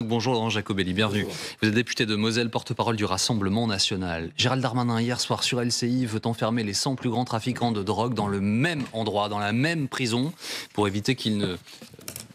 Bonjour Laurent Jacobelli, bienvenue. Bonjour. Vous êtes député de Moselle, porte-parole du Rassemblement National. Gérald Darmanin, hier soir sur LCI, veut enfermer les 100 plus grands trafiquants de drogue dans le même endroit, dans la même prison, pour éviter qu'ils ne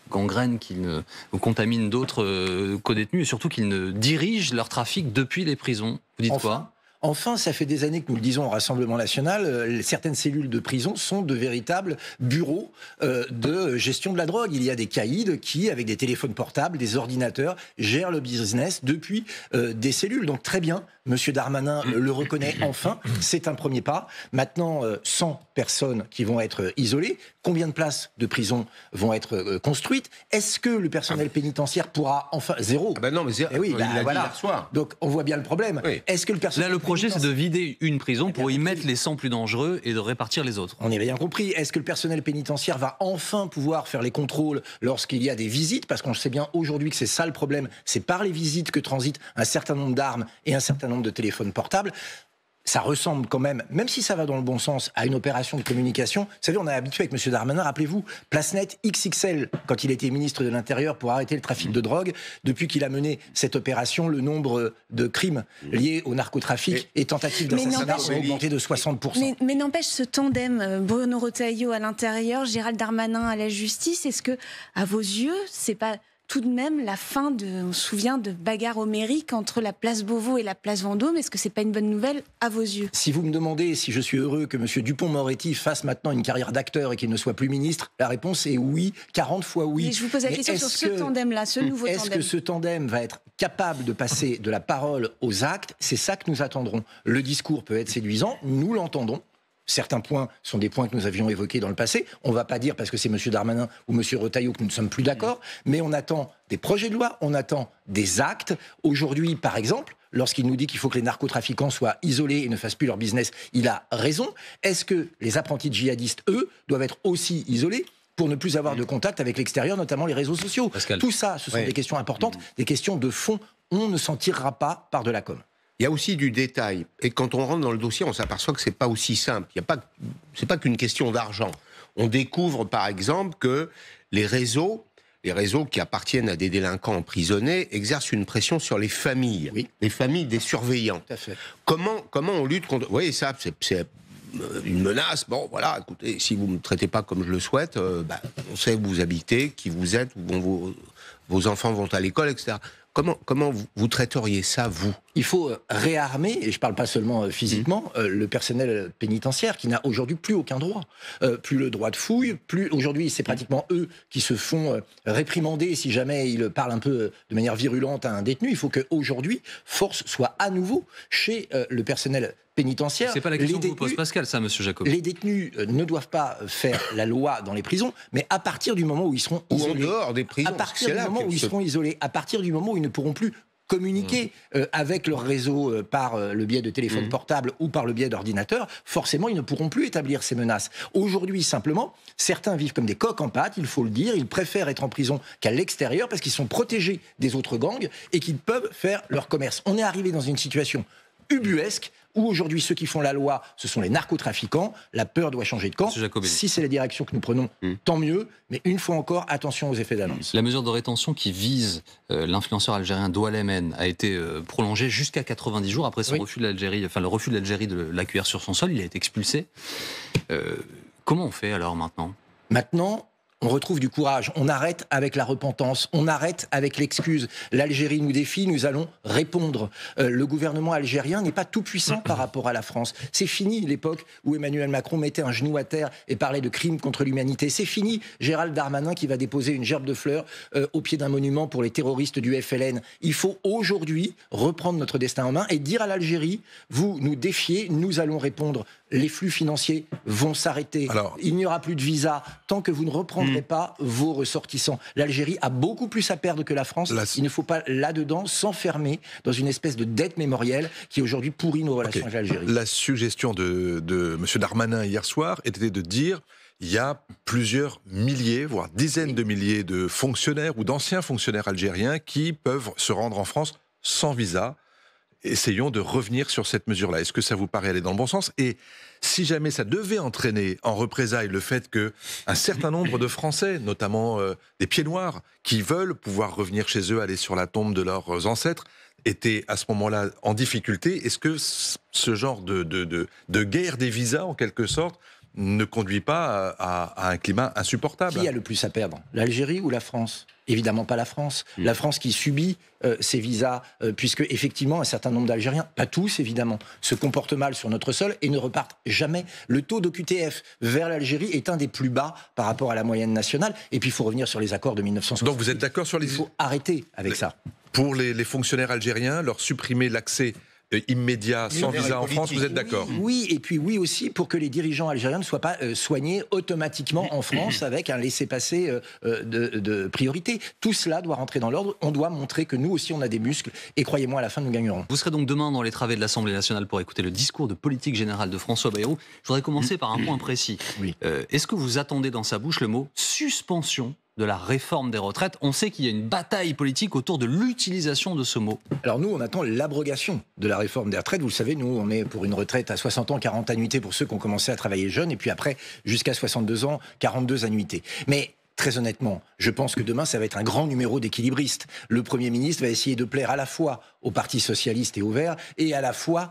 gangrènent, qu'ils ne contaminent d'autres co-détenus et surtout qu'ils ne dirigent leur trafic depuis les prisons. Vous dites quoi ? Enfin, ça fait des années que nous le disons au Rassemblement National, certaines cellules de prison sont de véritables bureaux de gestion de la drogue. Il y a des caïds qui, avec des téléphones portables, des ordinateurs, gèrent le business depuis des cellules. Donc très bien, Monsieur Darmanin le reconnaît enfin, c'est un premier pas. Maintenant, 100 personnes qui vont être isolées. Combien de places de prison vont être construites? Est-ce que le personnel pénitentiaire pourra enfin... Zéro. Non, mais Eh oui, il l'a dit voilà. hier soir. Donc on voit bien le problème. Oui. Est-ce que le personnel Là, le projet, c'est de vider une prison pour y mettre les 100 plus dangereux et de répartir les autres. On est bien compris. Est-ce que le personnel pénitentiaire va enfin pouvoir faire les contrôles lorsqu'il y a des visites? Parce qu'on sait bien aujourd'hui que c'est ça le problème. C'est par les visites que transitent un certain nombre d'armes et un certain nombre de téléphones portables. Ça ressemble quand même si ça va dans le bon sens, à une opération de communication. Vous savez, on a habitué avec M. Darmanin, rappelez-vous, PlaceNet XXL, quand il était ministre de l'Intérieur pour arrêter le trafic de drogue. Depuis qu'il a mené cette opération, le nombre de crimes liés au narcotrafic et tentatives d'assassinat ont augmenté de 60%. Mais n'empêche, ce tandem, Bruno Retailleau à l'intérieur, Gérald Darmanin à la justice, est-ce que, à vos yeux, c'est pas tout de même la fin on se souvient de bagarres homériques entre la place Beauvau et la place Vendôme? Est-ce que c'est pas une bonne nouvelle à vos yeux? Si vous me demandez si je suis heureux que M. Dupond-Moretti fasse maintenant une carrière d'acteur et qu'il ne soit plus ministre, la réponse est oui, 40 fois oui. Mais je vous pose la question sur ce tandem-là, ce nouveau tandem. Est-ce que ce tandem va être capable de passer de la parole aux actes? C'est ça que nous attendrons. Le discours peut être séduisant, nous l'entendons. Certains points sont des points que nous avions évoqués dans le passé. On ne va pas dire parce que c'est M. Darmanin ou M. Retailleau que nous ne sommes plus d'accord, mais on attend des projets de loi, on attend des actes. Aujourd'hui, par exemple, lorsqu'il nous dit qu'il faut que les narcotrafiquants soient isolés et ne fassent plus leur business, il a raison. Est-ce que les apprentis djihadistes, eux, doivent être aussi isolés pour ne plus avoir de contact avec l'extérieur, notamment les réseaux sociaux? Pascal. Tout ça, ce sont des questions importantes, des questions de fond. On ne s'en tirera pas par de la com. Il y a aussi du détail. Et quand on rentre dans le dossier, on s'aperçoit que c'est pas aussi simple. C'est pas qu'une question d'argent. On découvre, par exemple, que les réseaux qui appartiennent à des délinquants emprisonnés exercent une pression sur les familles. Oui. Les familles des surveillants. Tout à fait. Comment on lutte contre... Vous voyez, ça, c'est une menace. Bon, voilà, écoutez, si vous ne me traitez pas comme je le souhaite, on sait où vous habitez, qui vous êtes, où vos enfants vont à l'école, etc. Comment vous traiteriez ça, vous? Il faut réarmer, et je ne parle pas seulement physiquement, le personnel pénitentiaire qui n'a aujourd'hui plus aucun droit. Plus le droit de fouille, aujourd'hui c'est pratiquement eux qui se font réprimander si jamais ils parlent un peu de manière virulente à un détenu. Il faut qu'aujourd'hui, force soit à nouveau chez le personnel pénitentiaire. C'est pas la question que vous pose Pascal, ça, monsieur Jacob. Les détenus ne doivent pas faire la loi dans les prisons, mais à partir du moment où ils seront isolés. Ou en dehors des prisons. À partir du moment où ils seront isolés, à partir du moment où ils ne pourront plus communiquer avec leur réseau par le biais de téléphones portables ou par le biais d'ordinateurs, forcément, ils ne pourront plus établir ces menaces. Aujourd'hui, simplement, certains vivent comme des coqs en pâte, il faut le dire, ils préfèrent être en prison qu'à l'extérieur parce qu'ils sont protégés des autres gangs et qu'ils peuvent faire leur commerce. On est arrivé dans une situation ubuesque où aujourd'hui ceux qui font la loi, ce sont les narcotrafiquants. La peur doit changer de camp. Si c'est la direction que nous prenons, tant mieux. Mais une fois encore, attention aux effets d'annonce. La mesure de rétention qui vise l'influenceur algérien Doualemene a été prolongée jusqu'à 90 jours après son refus de l'Algérie, enfin le refus de l'Algérie de l'accueillir sur son sol. Il a été expulsé. Comment on fait alors maintenant ? Maintenant, on retrouve du courage. On arrête avec la repentance. On arrête avec l'excuse. L'Algérie nous défie, nous allons répondre. Le gouvernement algérien n'est pas tout puissant par rapport à la France. C'est fini l'époque où Emmanuel Macron mettait un genou à terre et parlait de crimes contre l'humanité. C'est fini Gérald Darmanin qui va déposer une gerbe de fleurs au pied d'un monument pour les terroristes du FLN. Il faut aujourd'hui reprendre notre destin en main et dire à l'Algérie, vous nous défiez, nous allons répondre. Les flux financiers vont s'arrêter. Il n'y aura plus de visa tant que vous ne reprendrez pas vos ressortissants. L'Algérie a beaucoup plus à perdre que la France. Il ne faut pas là-dedans s'enfermer dans une espèce de dette mémorielle qui aujourd'hui pourrit nos relations avec l'Algérie. La suggestion de M. Darmanin hier soir était de dire il y a plusieurs milliers, voire dizaines de milliers de fonctionnaires ou d'anciens fonctionnaires algériens qui peuvent se rendre en France sans visa. essayons de revenir sur cette mesure-là. Est-ce que ça vous paraît aller dans le bon sens? Et si jamais ça devait entraîner en représailles le fait qu'un certain nombre de Français, notamment des pieds noirs, qui veulent pouvoir revenir chez eux, aller sur la tombe de leurs ancêtres, étaient à ce moment-là en difficulté, est-ce que ce genre de guerre des visas, en quelque sorte, ne conduit pas à un climat insupportable? Qui a le plus à perdre? L'Algérie ou la France? Évidemment pas la France. La France qui subit ces visas, puisque effectivement un certain nombre d'Algériens, pas tous évidemment, se comportent mal sur notre sol et ne repartent jamais. Le taux d'OQTF vers l'Algérie est un des plus bas par rapport à la moyenne nationale. Et puis il faut revenir sur les accords de 1960. Donc vous êtes d'accord sur les... Il faut arrêter avec ça. Pour les fonctionnaires algériens, leur supprimer l'accès immédiat, sans visa en France, vous êtes d'accord? Oui, et puis oui aussi pour que les dirigeants algériens ne soient pas soignés automatiquement en France avec un laissez-passer de priorité. Tout cela doit rentrer dans l'ordre. On doit montrer que nous aussi on a des muscles et croyez-moi à la fin nous gagnerons. Vous serez donc demain dans les travées de l'Assemblée nationale pour écouter le discours de politique générale de François Bayrou. Je voudrais commencer par un point précis. Oui. Est-ce que vous attendez dans sa bouche le mot suspension de la réforme des retraites? On sait qu'il y a une bataille politique autour de l'utilisation de ce mot. Alors nous, on attend l'abrogation de la réforme des retraites. Vous le savez, nous, on est pour une retraite à 60 ans, 40 annuités pour ceux qui ont commencé à travailler jeunes, et puis après, jusqu'à 62 ans, 42 annuités. Mais très honnêtement, je pense que demain, ça va être un grand numéro d'équilibristes. Le Premier ministre va essayer de plaire à la fois au Parti socialiste et au Vert, et à la fois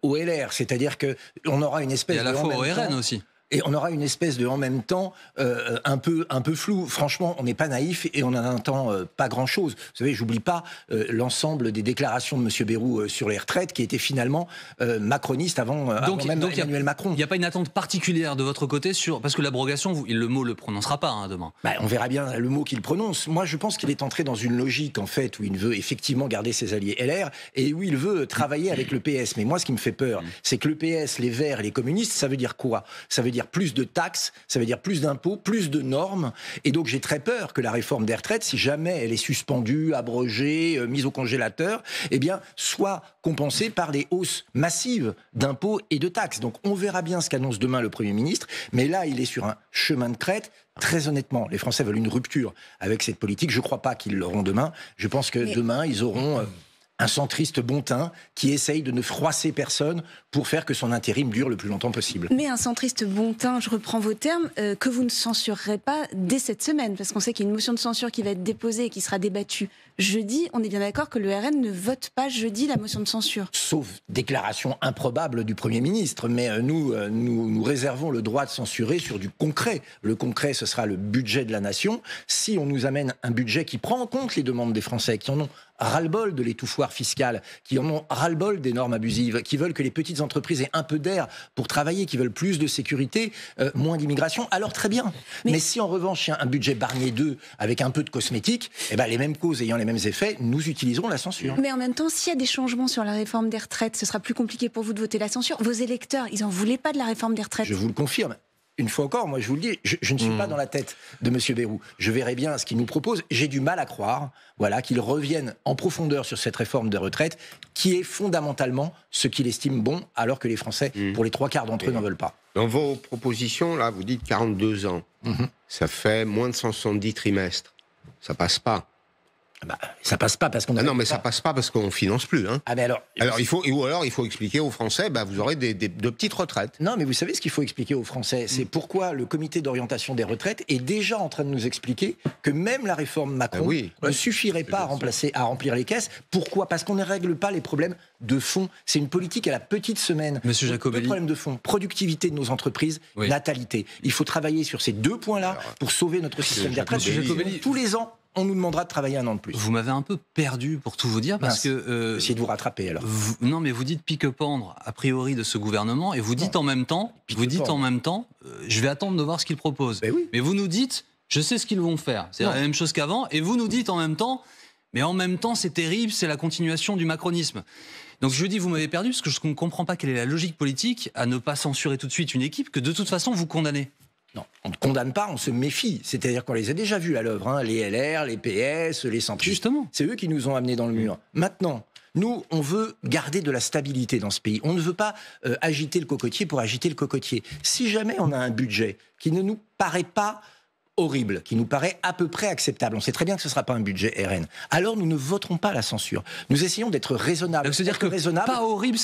au LR. C'est-à-dire qu'on aura une espèce de... Et à la fois au RN aussi. Et on aura une espèce de en même temps un peu flou. Franchement, on n'est pas naïf et on n'en entend pas grand-chose. Vous savez, j'oublie pas l'ensemble des déclarations de M. Bayrou sur les retraites qui étaient finalement macronistes avant même Emmanuel Macron. Il n'y a pas une attente particulière de votre côté sur... Parce que l'abrogation, le mot ne le prononcera pas demain. Bah, on verra bien le mot qu'il prononce. Moi, je pense qu'il est entré dans une logique, en fait, où il veut effectivement garder ses alliés LR et où il veut travailler avec le PS. Mais moi, ce qui me fait peur, c'est que le PS, les Verts et les communistes, ça veut dire quoi? Ça veut dire plus de taxes, ça veut dire plus d'impôts, plus de normes. Et donc j'ai très peur que la réforme des retraites, si jamais elle est suspendue, abrogée, mise au congélateur, eh bien, soit compensée par des hausses massives d'impôts et de taxes. Donc on verra bien ce qu'annonce demain le Premier ministre, mais là il est sur un chemin de crête. Très honnêtement, les Français veulent une rupture avec cette politique. Je ne crois pas qu'ils l'auront demain. Je pense que demain, ils auront... un centriste bon teint qui essaye de ne froisser personne pour faire que son intérim dure le plus longtemps possible. Mais un centriste bon teint, je reprends vos termes, que vous ne censurerez pas dès cette semaine, parce qu'on sait qu'il y a une motion de censure qui va être déposée et qui sera débattue jeudi. On est bien d'accord que le RN ne vote pas jeudi la motion de censure. Sauf déclaration improbable du Premier ministre. Mais nous réservons le droit de censurer sur du concret. Le concret, ce sera le budget de la nation. Si on nous amène un budget qui prend en compte les demandes des Français, qui en ont ras-le-bol de l'étouffoir fiscal, qui en ont ras-le-bol des normes abusives, qui veulent que les petites entreprises aient un peu d'air pour travailler, qui veulent plus de sécurité, moins d'immigration, alors très bien. Mais si en revanche il y a un budget Barnier 2 avec un peu de cosmétique, eh ben, les mêmes causes ayant les mêmes effets, nous utiliserons la censure. Mais en même temps, s'il y a des changements sur la réforme des retraites, ce sera plus compliqué pour vous de voter la censure. Vos électeurs, ils n'en voulaient pas de la réforme des retraites. Je vous le confirme. Une fois encore, moi je vous le dis, je ne suis pas dans la tête de M. Bayrou. Je verrai bien ce qu'il nous propose. J'ai du mal à croire qu'il revienne en profondeur sur cette réforme des retraites qui est fondamentalement ce qu'il estime bon, alors que les Français, pour les 3/4 d'entre eux, n'en veulent pas. Dans vos propositions, là, vous dites 42 ans. Ça fait moins de 170 trimestres. Ça passe pas. Bah, ça passe pas parce qu'on non, mais ça passe pas parce qu'on finance plus. Hein. Ah, mais alors il faut expliquer aux Français, vous aurez de petites retraites. Non, mais vous savez ce qu'il faut expliquer aux Français, c'est pourquoi le comité d'orientation des retraites est déjà en train de nous expliquer que même la réforme Macron ne suffirait pas à remplir les caisses. Pourquoi? Parce qu'on ne règle pas les problèmes de fond. C'est une politique à la petite semaine. Monsieur Jacobelli. Deux problèmes de fond: productivité de nos entreprises, natalité. Il faut travailler sur ces deux points-là pour sauver notre système des retraites. Monsieur Jacobelli. Tous les ans, on nous demandera de travailler un an de plus. Vous m'avez un peu perdu, pour tout vous dire, parce que... essayez de vous rattraper, alors. Non, mais vous dites pique-pendre, a priori, de ce gouvernement, et vous dites en même temps, je vais attendre de voir ce qu'ils proposent. Mais vous nous dites, je sais ce qu'ils vont faire. C'est la même chose qu'avant, et vous nous dites en même temps, mais en même temps, c'est terrible, c'est la continuation du macronisme. Donc je dis, vous m'avez perdu, parce que je ne comprends pas quelle est la logique politique à ne pas censurer tout de suite une équipe que, de toute façon, vous condamnez. Non, on ne condamne pas, on se méfie. C'est-à-dire qu'on les a déjà vus à l'œuvre, les LR, les PS, les centristes. Justement. C'est eux qui nous ont amenés dans le mur. Maintenant, nous, on veut garder de la stabilité dans ce pays. On ne veut pas agiter le cocotier pour agiter le cocotier. Si jamais on a un budget qui ne nous paraît pas horrible, qui nous paraît à peu près acceptable, on sait très bien que ce ne sera pas un budget RN, alors nous ne voterons pas la censure. Nous essayons d'être raisonnables. C'est-à-dire que pas horrible,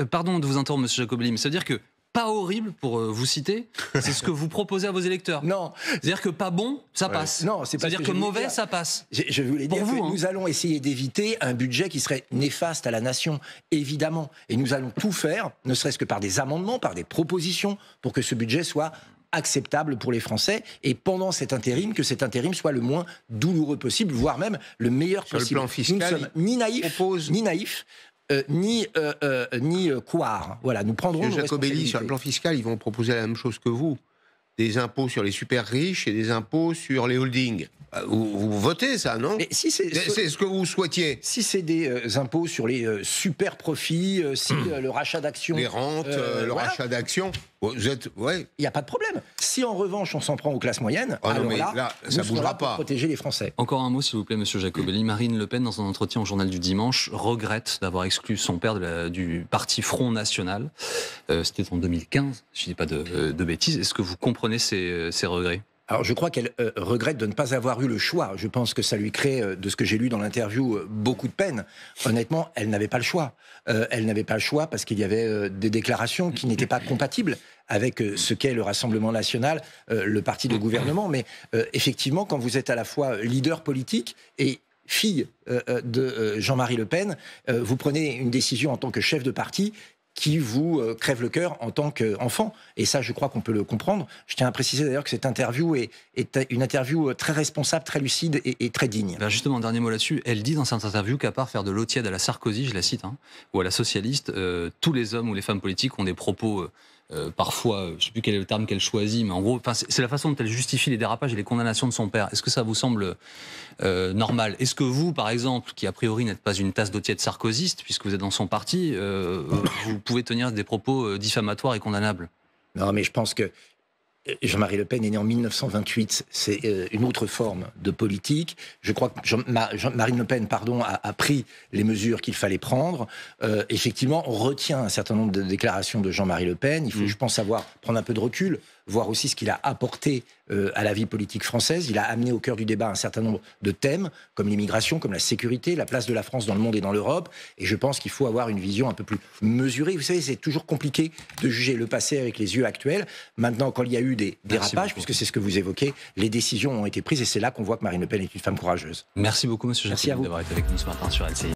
pardon de vous interrompre, monsieur Jacobelli, mais c'est-à-dire que pas horrible, pour vous citer, c'est ce que vous proposez à vos électeurs. Non. C'est-à-dire que pas bon, ça passe. Non, c'est pas c'est-à-dire que mauvais, ça passe. Je voulais dire vous, que nous allons essayer d'éviter un budget qui serait néfaste à la nation, évidemment. Et nous allons tout faire, ne serait-ce que par des amendements, par des propositions, pour que ce budget soit acceptable pour les Français, et pendant cet intérim, que cet intérim soit le moins douloureux possible, voire même le meilleur Sur possible. le plan fiscal, nous ne sommes ni naïfs, ni couards. Voilà, nous prendrons nos Jacobelli, sur le plan fiscal, ils vont proposer la même chose que vous. Des impôts sur les super riches et des impôts sur les holdings. Vous votez ça, non? Mais si c'est ce que vous souhaitiez. Si c'est des impôts sur les super profits, si le rachat d'actions... Les rentes, le rachat d'actions, vous êtes... Ouais. Il n'y a pas de problème. Si en revanche on s'en prend aux classes moyennes, alors là, ça nous bougera serons là pour pas. protéger les Français. Encore un mot, s'il vous plaît, monsieur Jacobelli. Marine Le Pen, dans un entretien au journal du dimanche, regrette d'avoir exclu son père du parti Front National. C'était en 2015, je ne dis pas de bêtises. Est-ce que vous comprenez ces regrets? Alors je crois qu'elle regrette de ne pas avoir eu le choix. Je pense que ça lui crée, de ce que j'ai lu dans l'interview, beaucoup de peine. Honnêtement, elle n'avait pas le choix. Elle n'avait pas le choix parce qu'il y avait des déclarations qui n'étaient pas compatibles avec ce qu'est le Rassemblement national, le parti de gouvernement. Mais effectivement, quand vous êtes à la fois leader politique et fille de Jean-Marie Le Pen, vous prenez une décision en tant que chef de parti qui vous crève le cœur en tant qu'enfant. Et ça, je crois qu'on peut le comprendre. Je tiens à préciser d'ailleurs que cette interview est une interview très responsable, très lucide et très digne. Ben justement, un dernier mot là-dessus. Elle dit dans cette interview qu'à part faire de l'eau tiède à la Sarkozy, je la cite, ou à la socialiste, tous les hommes ou les femmes politiques ont des propos... parfois, je ne sais plus quel est le terme qu'elle choisit, mais en gros, c'est la façon dont elle justifie les dérapages et les condamnations de son père. Est-ce que ça vous semble normal? Est-ce que vous, par exemple, qui a priori n'êtes pas une tasse d'eau tiède sarkozyste, puisque vous êtes dans son parti, vous pouvez tenir des propos diffamatoires et condamnables? Non, mais je pense que Jean-Marie Le Pen est né en 1928, c'est une autre forme de politique. Je crois que Marine Le Pen a pris les mesures qu'il fallait prendre. Effectivement, on retient un certain nombre de déclarations de Jean-Marie Le Pen. Il faut, je pense, prendre un peu de recul, voir aussi ce qu'il a apporté à la vie politique française. Il a amené au cœur du débat un certain nombre de thèmes, comme l'immigration, comme la sécurité, la place de la France dans le monde et dans l'Europe. Et je pense qu'il faut avoir une vision un peu plus mesurée. Vous savez, c'est toujours compliqué de juger le passé avec les yeux actuels. Maintenant, quand il y a eu des dérapages, puisque c'est ce que vous évoquez, les décisions ont été prises et c'est là qu'on voit que Marine Le Pen est une femme courageuse. Merci beaucoup, monsieur Jacobelli, d'avoir été avec nous ce matin sur LCI.